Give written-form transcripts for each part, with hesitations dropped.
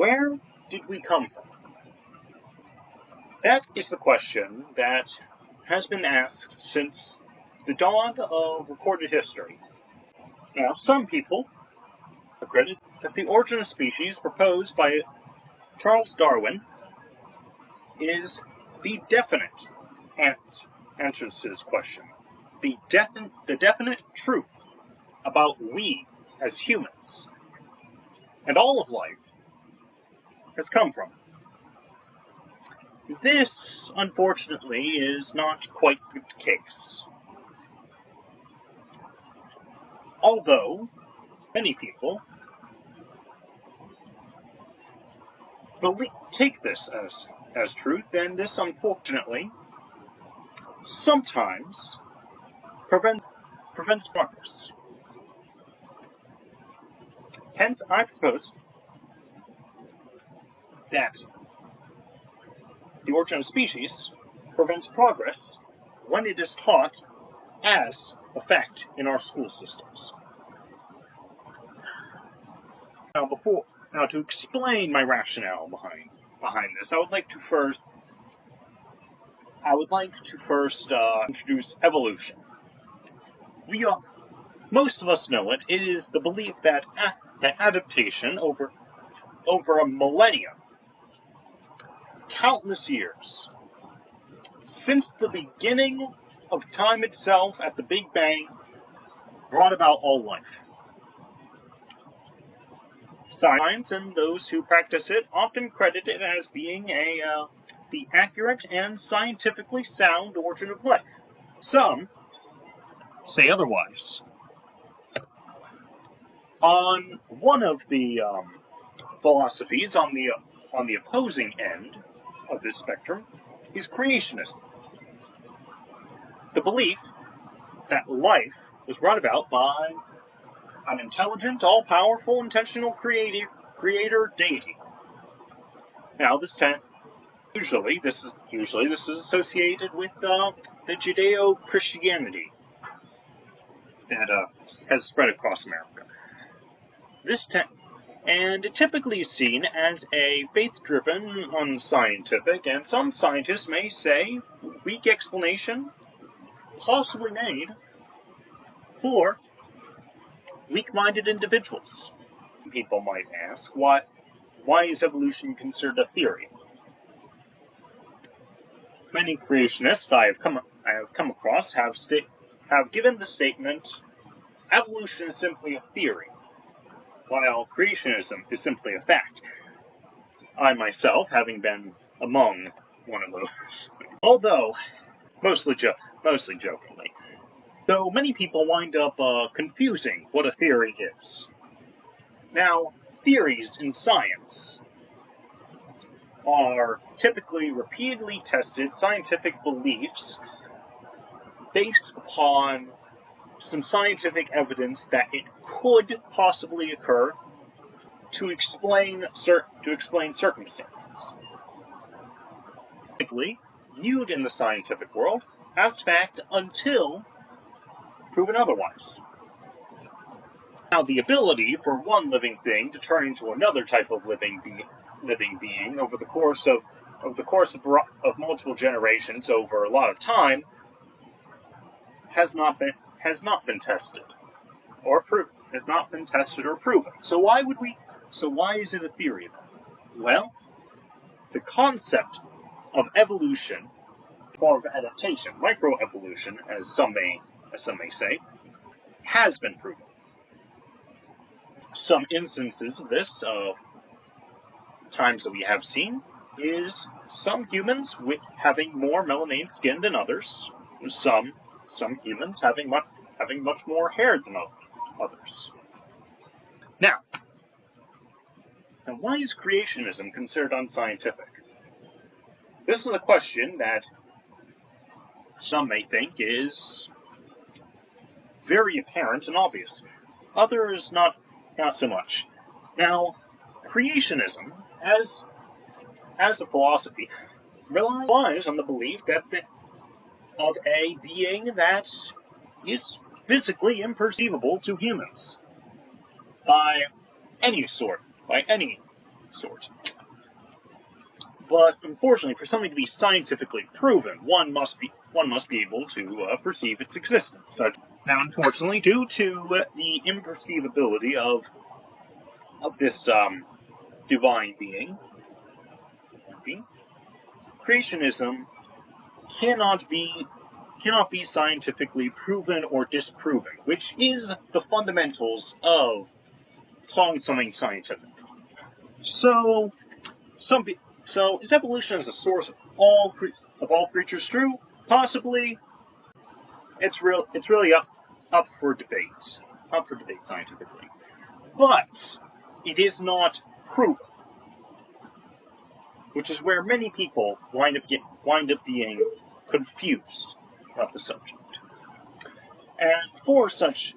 Where did we come from? That is the question that has been asked since the dawn of recorded history. Now, some people have credited that the origin of species proposed by Charles Darwin is the definite answer to this question. The definite truth about we as humans and all of life has come from. This, unfortunately, is not quite the case. Although many people take this as truth, and this, unfortunately, sometimes prevents progress. Hence, I propose that the origin of species prevents progress when it is taught as a fact in our school systems. Now, to explain my rationale behind this, I would like to first introduce evolution. Most of us know it. It is the belief that adaptation over a millennium, countless years, since the beginning of time itself at the Big Bang, brought about all life. Science and those who practice it often credit it as being the accurate and scientifically sound origin of life. Some say otherwise. On one of the philosophies on the opposing end of this spectrum is creationism. The belief that life was brought about by an intelligent, all-powerful, intentional creator deity. Now, usually this is associated with the Judeo-Christianity that has spread across America. And it typically is seen as a faith-driven, unscientific, and some scientists may say weak explanation, possibly made for weak-minded individuals. People might ask, why is evolution considered a theory? Many creationists I have come across have given the statement, evolution is simply a theory, while creationism is simply a fact. I myself, having been among one of those, although mostly jokingly. So many people wind up confusing what a theory is. Now, theories in science are typically repeatedly tested scientific beliefs based upon some scientific evidence that it could possibly occur to explain circumstances. Typically viewed in the scientific world as fact until proven otherwise. Now, the ability for one living thing to turn into another type of living being over the course of multiple generations over a lot of time has not been tested or proven. So why is it a theory then? Well, the concept of evolution, or of adaptation, microevolution, as some may say, has been proven. Some instances of this, times that we have seen, is some humans having more melanated skin than others, some humans having much more hair than others. Now, why is creationism considered unscientific? This is a question that some may think is very apparent and obvious. Others not so much. Now, creationism, as a philosophy, relies on the belief of a being that is physically imperceivable to humans by any sort. But unfortunately, for something to be scientifically proven, one must be able to perceive its existence. Now, unfortunately, due to the imperceivability of this divine being, creationism cannot be scientifically proven or disproven, which is the fundamentals of calling something scientific. So is evolution as a source of all creatures true? Possibly. It's really up for debate scientifically, but it is not proven, which is where many people wind up being confused about the subject. And for such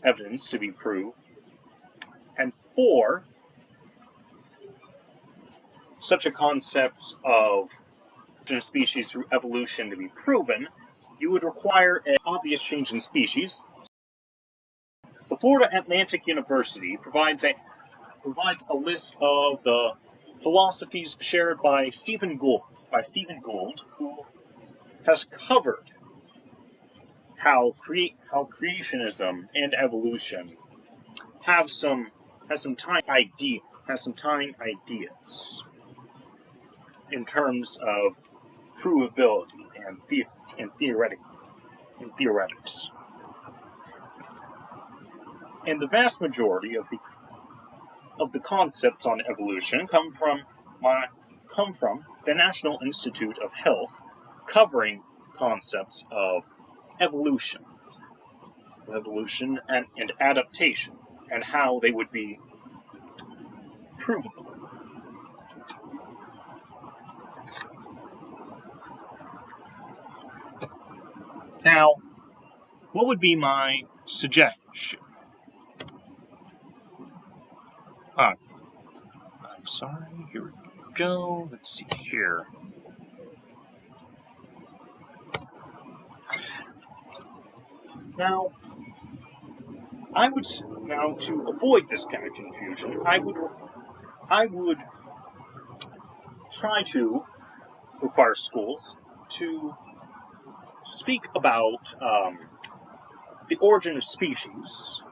evidence to be proved, and for such a concept of species through evolution to be proven, you would require an obvious change in species. The Florida Atlantic University provides a list of the philosophies shared by Stephen Gould, who has covered how creationism and evolution have some time ideas in terms of provability and theoretics. And the vast majority of the concepts on evolution come from the National Institute of Health, covering concepts of evolution and adaptation, and how they would be provable. Now, what would be my suggestion? I'm sorry, here we go. Let's see here. Now, to avoid this kind of confusion, I would try to require schools to speak about the origin of species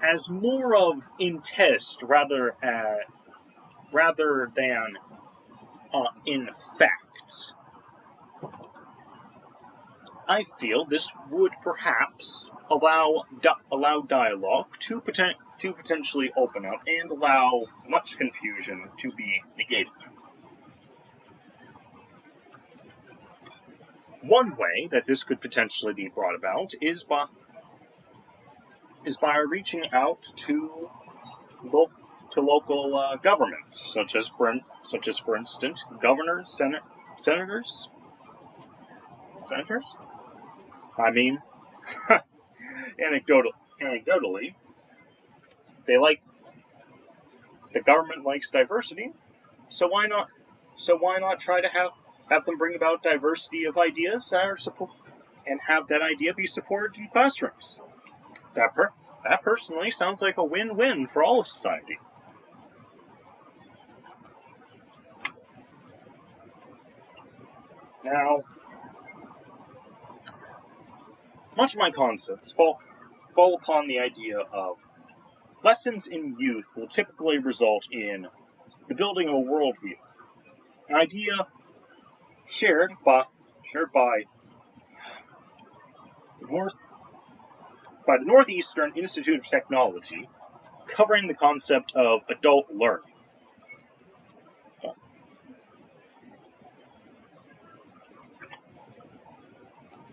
as more of in test rather than in fact. I feel this would perhaps allow dialogue to potentially open up and allow much confusion to be negated. One way that this could potentially be brought about is by reaching out to local governments, such as for instance, governors, senators. I mean, anecdotally, the government likes diversity, so why not try to have them bring about diversity of ideas and have that idea be supported in classrooms? That personally sounds like a win-win for all of society. Now, much of my concepts fall upon the idea of lessons in youth will typically result in the building of a worldview, an idea shared by the Northeastern Institute of Technology, covering the concept of adult learning.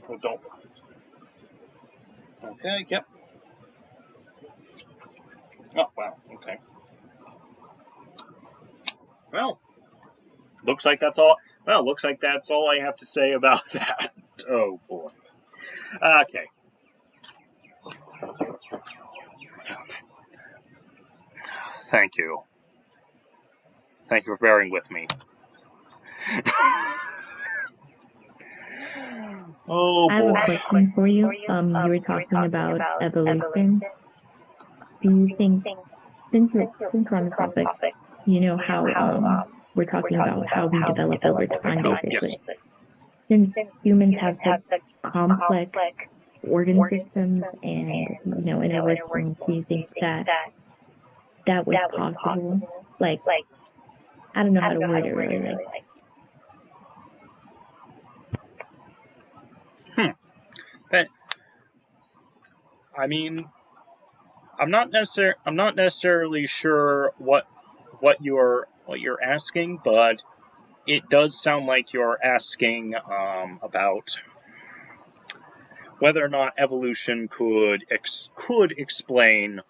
Adult learning. Okay, yep. Oh, wow, okay. Well, looks like that's all I have to say about that. Oh, boy. Okay. Thank you. Thank you for bearing with me. Oh, boy. I have a question for you. You were talking about evolution. Do you think, since we're on the topic, how we're talking about how we develop over time, basically. Yes. Since humans have such complex organ systems and, inner workings, do you think that was possible? Like, I don't know how to word it really. But I mean, I'm not necessarily sure what you're asking, but it does sound like you're asking about whether or not evolution could explain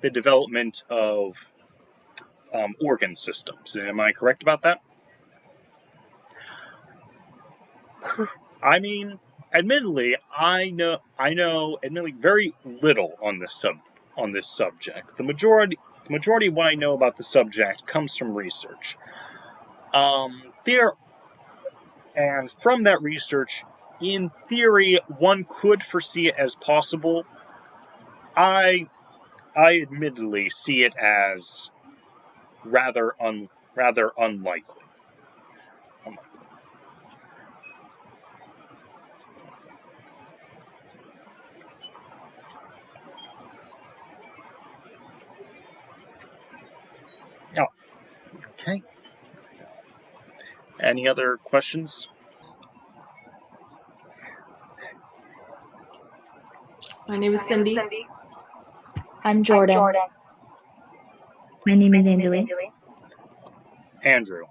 the development of organ systems. Am I correct about that? I mean, admittedly, I know very little on this subject. The majority of what I know about the subject comes from research. And from that research, in theory, one could foresee it as possible. I admittedly see it as rather unlikely. Oh, okay. Any other questions? My name is Cindy. I'm Jordan. My name is Angela. Andrew.